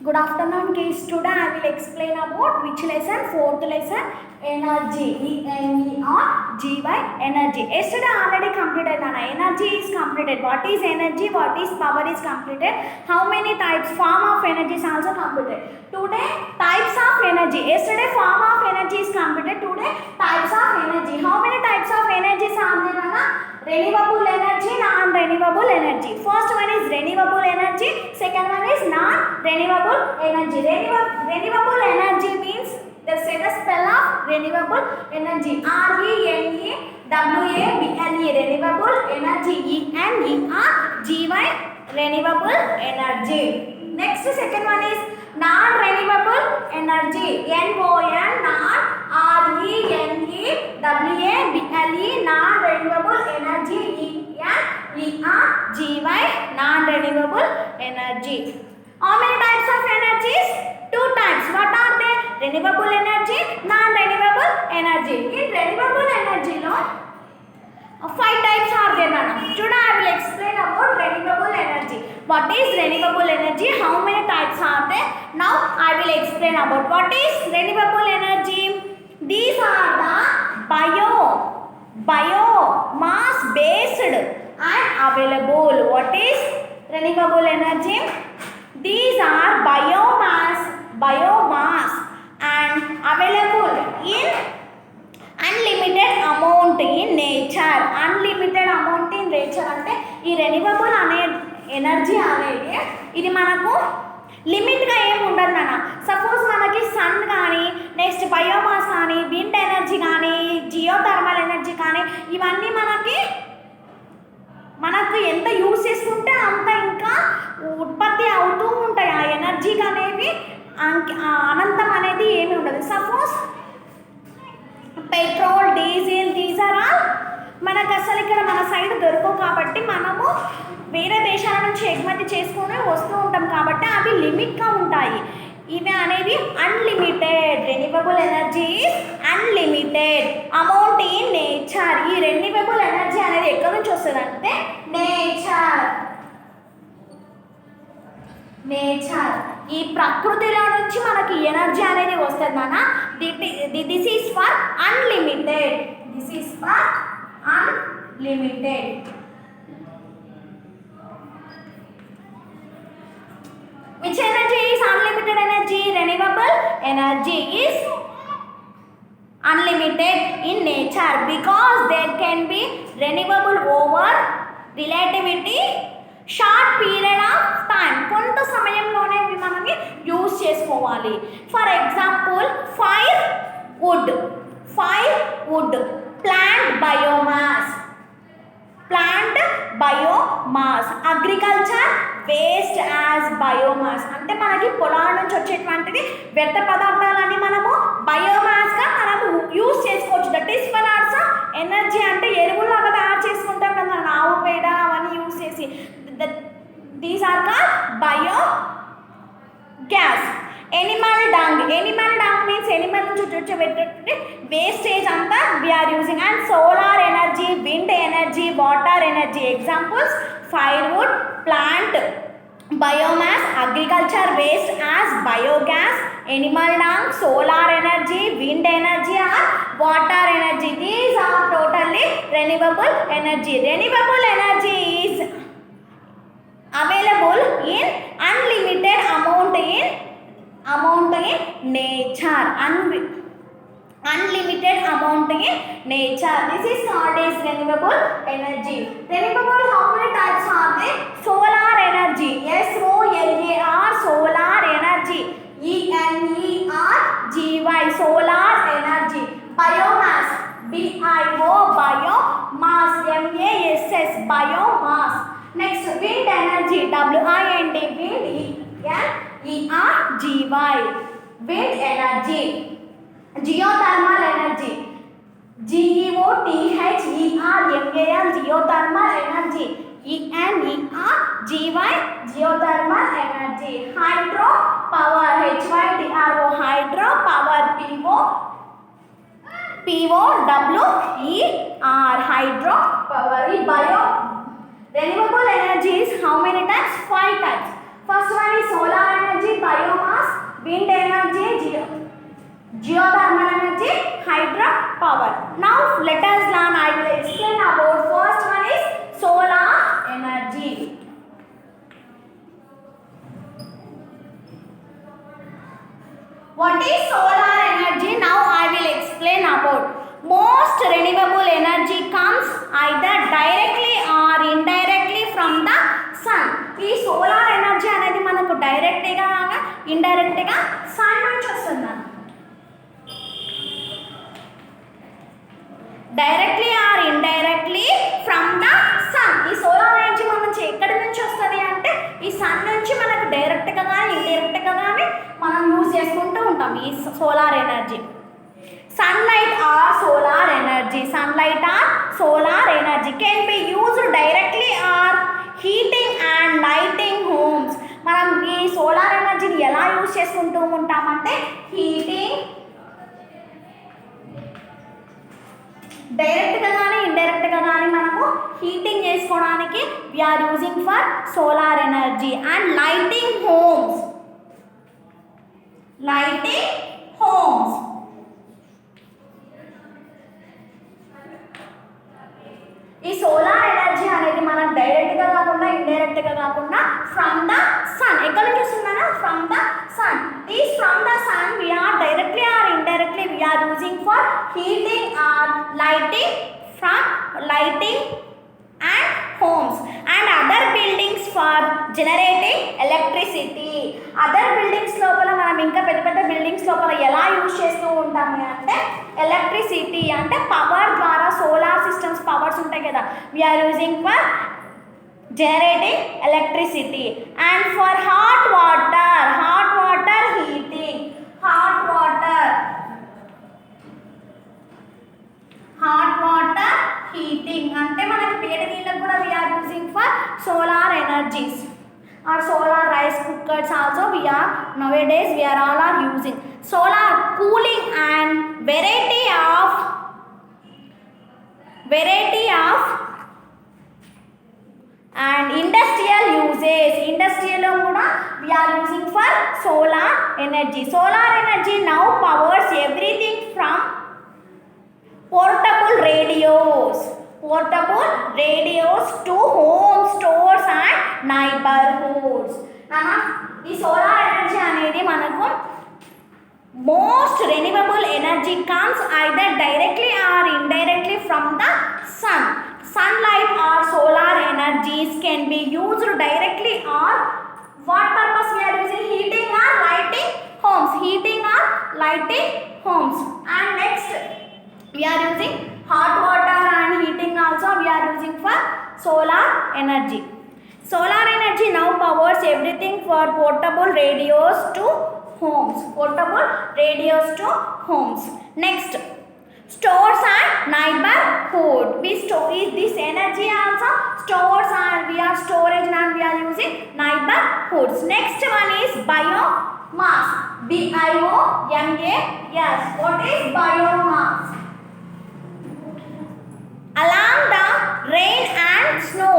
Good afternoon, kids. Today I will explain about which lesson? Fourth lesson, energy. E-N-E-R-G-Y, energy. Yesterday already completed, Nana. Energy is completed. What is energy? What is power is completed. How many types? Form of energy is also completed. Today, types of energy. Yesterday, form of energy is completed. Today, types of energy. How many types of energy are there, Nana? Renewable energy, non-renewable energy. First one is renewable energy. Second one is non-renewable energy. Renewable energy means the spell of renewable energy. R-E-N-E-W-A-B-L-E. Renewable energy. E-N-E-R-G-Y. Renewable energy. Next, second one is non-renewable energy. N-O-N, non, R-E-N-E-W-A-B-L-E. Non-renewable energy. E-N-E-R-G-Y. Non-renewable energy. How many types of energies? Two types. What are they? Renewable energy, non-renewable energy. In renewable energy, five types are there, Nana. Today I will explain about renewable energy. What is renewable energy? How many types are there? Now I will explain about what is renewable energy. These are the biomass based and available. What is renewable energy? These are biomass and available in unlimited amount in nature. Unlimited amount in nature అంటే ఈ renewable అనే energy అనేది ఇది మనకు లిమిట్గా ఏమి ఉండదు నాన్న. సపోజ్ మనకి సన్ కానీ నెక్స్ట్ బయోమాస్ కానీ విండ్ ఎనర్జీ కానీ జియోథర్మల్ ఎనర్జీ కానీ ఇవన్నీ మనకు ఎంత యూస్ చేసుకుంటే అంత ఇంకా ఉత్పత్తి అవుతూ ఉంటాయి. ఆ ఎనర్జీకి అనేవి అనంతం అనేది ఏమి ఉండదు. Suppose petrol, diesel, these are all మనకు అసలు ఇక్కడ మన సైడ్ దొరకవు కాబట్టి మనము వేరే దేశాల నుంచి ఎగుమతి చేసుకుని వస్తూ ఉంటాం కాబట్టి అవి లిమిట్గా ఉంటాయి. ఇవి అనేవి unlimited. Renewable energy is unlimited amount in nature. ఈ రెన్యూవబుల్ ఎనర్జీ అనేది ఎక్కడి నుంచి వస్తుంది అంటే నేచర్ ఈ ప్రకృతిలో నుంచి మనకి ఎనర్జీ అనేది వస్తుంది నాన్న. This is for unlimited. Which energy is unlimited energy? Renewable energy is unlimited in nature because there can be renewable over relativity short period of time. కొంత సమయంలోనే మనకి యూజ్ చేసుకోవాలి. For example fire wood, plant biomass, agriculture waste as biomass. అంటే మనకి పొలాల నుంచి వచ్చేటువంటిది వ్యర్థ పదార్థాలని మనము బయోమాస్గా మనము యూజ్ చేసుకోవచ్చు. That is for also energy. అంటే ఎరువులాగా తయారు చేసుకుంటాం కదా ఆవు పేడ అవన్నీ యూజ్ చేసి. These are called bio gas. Animal dung means animal నుంచి వచ్చేటటువంటి వేస్టేజ్ అంతా we are using. And solar energy, wind energy, water energy. Examples firewood, plant biomass, agriculture waste as biogas, animal dung, solar energy, wind energy or water energy. These are totally renewable energy. Renewable energy is available in unlimited amount in nature. Unlimited amount in nature. This is called as renewable energy. Renewable, how many types are there? Solar energy. S-O-L-A-R, solar energy. E-N-E-R-G-Y, solar energy. Biomass, B-I-O, biomass, M-A-S-S, biomass. Next, wind energy, W-I-N-D, wind, E-N-E-R-G-Y, wind energy. Geothermal energy, G-E-O-T-H-E-R-M-A-L, geothermal energy, E-N-E-R-G-Y, geothermal energy. Hydro power, H-Y-D-R-O, hydro power, P-O-W-E-R, hydro power. Bio renewable energy is how many types? 5 types. First one is solar energy, bio What is solar energy? Now I will explain about. Most renewable energy comes either directly or indirectly from the sun. ఈ solar energy అనేది మనకు డైరెక్ట్గా ఇండైరెక్ట్గా sun నుంచి వస్తుంది. Directly or indirectly from the sun. ఈ solar energy మనం ఎక్కడి నుంచి వస్తుంది అంటే ఈ సన్ నుంచి మనకు డైరెక్ట్గా కానీ ఇండైరెక్ట్గా కానీ మనం యూజ్ చేసుకుంటూ ఉంటాం ఈ solar energy. Sunlight or solar energy. Sunlight or solar energy can be used directly or heating and lighting homes. మనం ఈ సోలార్ ఎనర్జీని ఎలా యూజ్ చేసుకుంటూ ఉంటామంటే హీటింగ్, డైరెక్ట్గా కానీ ఇండైరెక్ట్గా కానీ మనము హీటింగ్ చేసుకోవడానికి we are using for solar energy. And lighting homes. Lighting homes. ఈ సోలార్ ఎనర్జీ అనేది మనం డైరెక్ట్గా కాకుండా ఇండైరెక్ట్గా కాకుండా ఫ్రమ్ ద సన్. ఎక్కడి నుంచి వస్తుందన్నా? From the sun. Is from the sun we are directly or indirectly we are using for heating or lighting from lighting and homes and other buildings for generating electricity. Other buildings లోపల మనం ఇంకా పెద్ద పెద్ద buildings లోపల ఎలా యూజ్ చేస్తూ ఉంటాము అంటే ఎలక్ట్రిసిటీ అంటే పవర్ ద్వారా సోలార్ సిస్టమ్స్ పవర్స్ ఉంటాయి కదా, we are using for generating electricity. And for hot water heating. Hot water heating అంటే మనకి వేడి నీళ్ళకు కూడా we are using for solar energies. Or solar rice cookers also we are nowadays we are all are using. Solar cooling and variety of and industrial uses. Industrial kuda we are using for solar energy. Solar energy now powers everything from portable radios to home stores and neighborhoods. ఈ solar energy అనేది మనకు most renewable energy comes either directly or indirectly from the sun. Sunlight or solar energies can be used directly or what purpose we are using? Heating or lighting homes. And next we are using hot water and heating also we are using for solar energy. Solar energy now powers everything for portable radios to homes. Next, stores and neighborhood. We store this energy also stores and we are storage and we are using neighborhoods. Next one is biomass. BIOMAS. What is biomass? Along the rain and snow.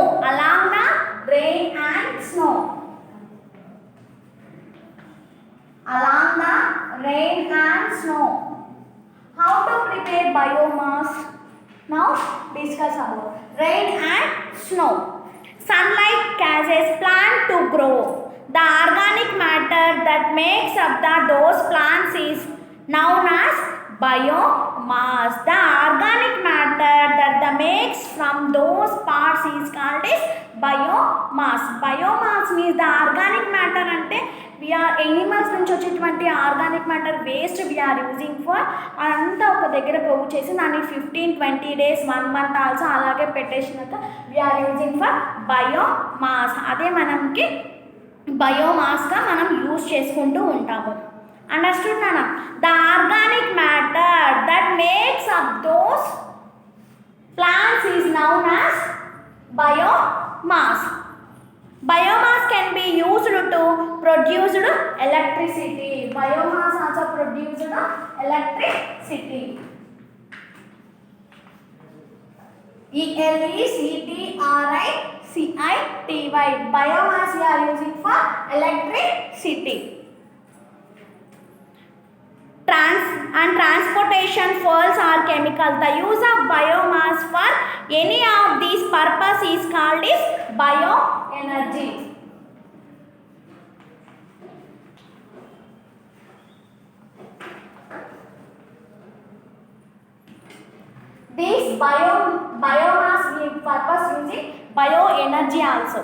How to prepare biomass? Now discuss about rain and snow. Sunlight causes plant to grow. The organic matter that makes up those plants is known as biomass. The organic matter that makes from those parts is called as biomass. Biomass means the organic matter ante we are animals నుంచి వచ్చేటువంటి organic matter waste we are using for అంతా ఒక దగ్గర పోగు చేసి దాన్ని 15-20 days 1 month also అలాగే పెట్టేసినాక we are using for biomass. అదే మనకి బయోమాస్గా మనం యూజ్ చేసుకుంటూ ఉంటాము. అండర్స్టూడ్ నానా? The organic matter that makes up those plants is noun as biomass. Biomass can be used to produce electricity. Biomass also produces electricity. ELECTRICITY. Biomass we are using for electricity. Transportation fuels are chemical. The use of biomass for any of these purpose is called is bioenergy. biomass we purpose using bioenergy also.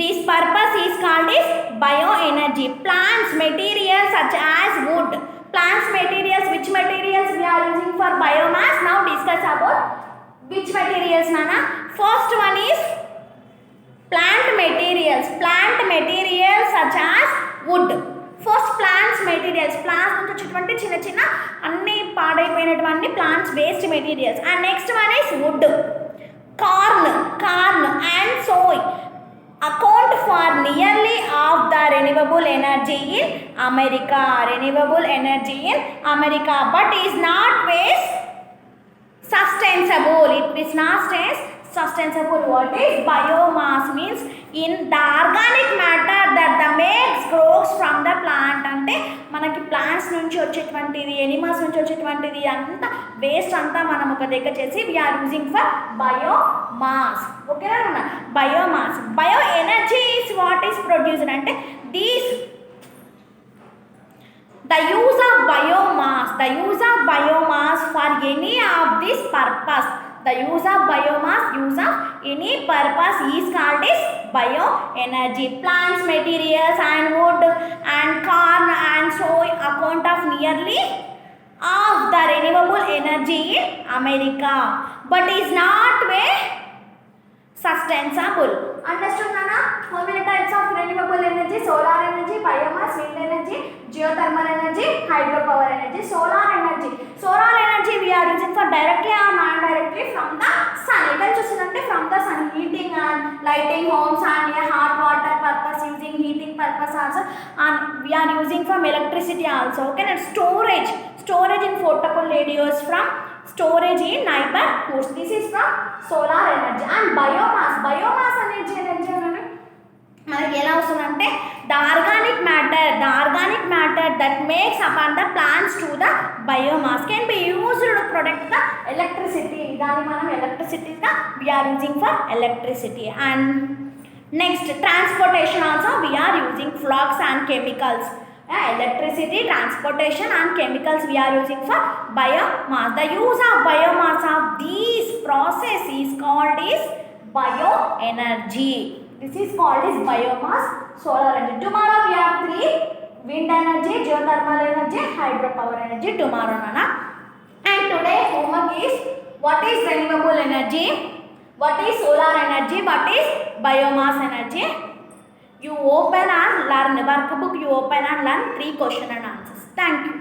This purpose is called as bioenergy. Plants materials such as wood. Plants materials, which materials we are using for biomass? Now discuss about which materials, Nana. First one is plant materials. Plant materials such as wood. First plants materials. Plants నుంచి వచ్చేటువంటి చిన్న చిన్న అన్ని పాడైపోయినటువంటి plants waste materials. And next one is wood. Corn and soy account for nearly half the renewable energy in America. Renewable energy in America, but is not waste sustainable. It is not sustainable. What is biomass? Means in the organic matter that the makes grows from the plant. అంటే మనకి plants నుంచి వచ్చేటువంటిది, animals నుంచి వచ్చేటువంటిది అంతా waste అంతా మనం ఒక దగ్గర చేసి వీఆర్ యూజింగ్ ఫర్ బయోమాస్. ఓకేనా? Biomass. Bio energy is what is produced అంటే these the use of biomass for any of this purpose. The use of any purpose is called as bioenergy. Plants materials and wood and corn and soy account of nearly of the renewable energy in America, but is not way sustainable. Understood, Nana? How many types of renewable energy? Solar energy, biomass, wind energy, geothermal energy, hydropower energy. Solar energy we are using for directly or non-directly from the sun. It is just from the sun, heating and lighting homes and hot water purpose, using heating purpose also, and we are using from electricity also. Okay, and storage in portable radios from storage in neighborhoods. This is from solar energy. And biomass energy మనకి ఎలా వస్తుందంటే the organic matter that makes upon the plants to the biomass can be used to produce the electricity. దాన్ని మనం ఎలక్ట్రిసిటీగా we are using for electricity. And next, transportation also we are using flux and chemicals. Electricity, transportation and chemicals we are using for biomass. The use of biomass of these process is called is bioenergy. This is called as biomass. Solar energy. Tomorrow we have 3: wind energy, geothermal energy, hydropower energy. Tomorrow, Nana. And today homework is what is renewable energy, what is solar energy, what is biomass energy. You open and learn workbook. You open and learn 3 questions and answers. Thank you.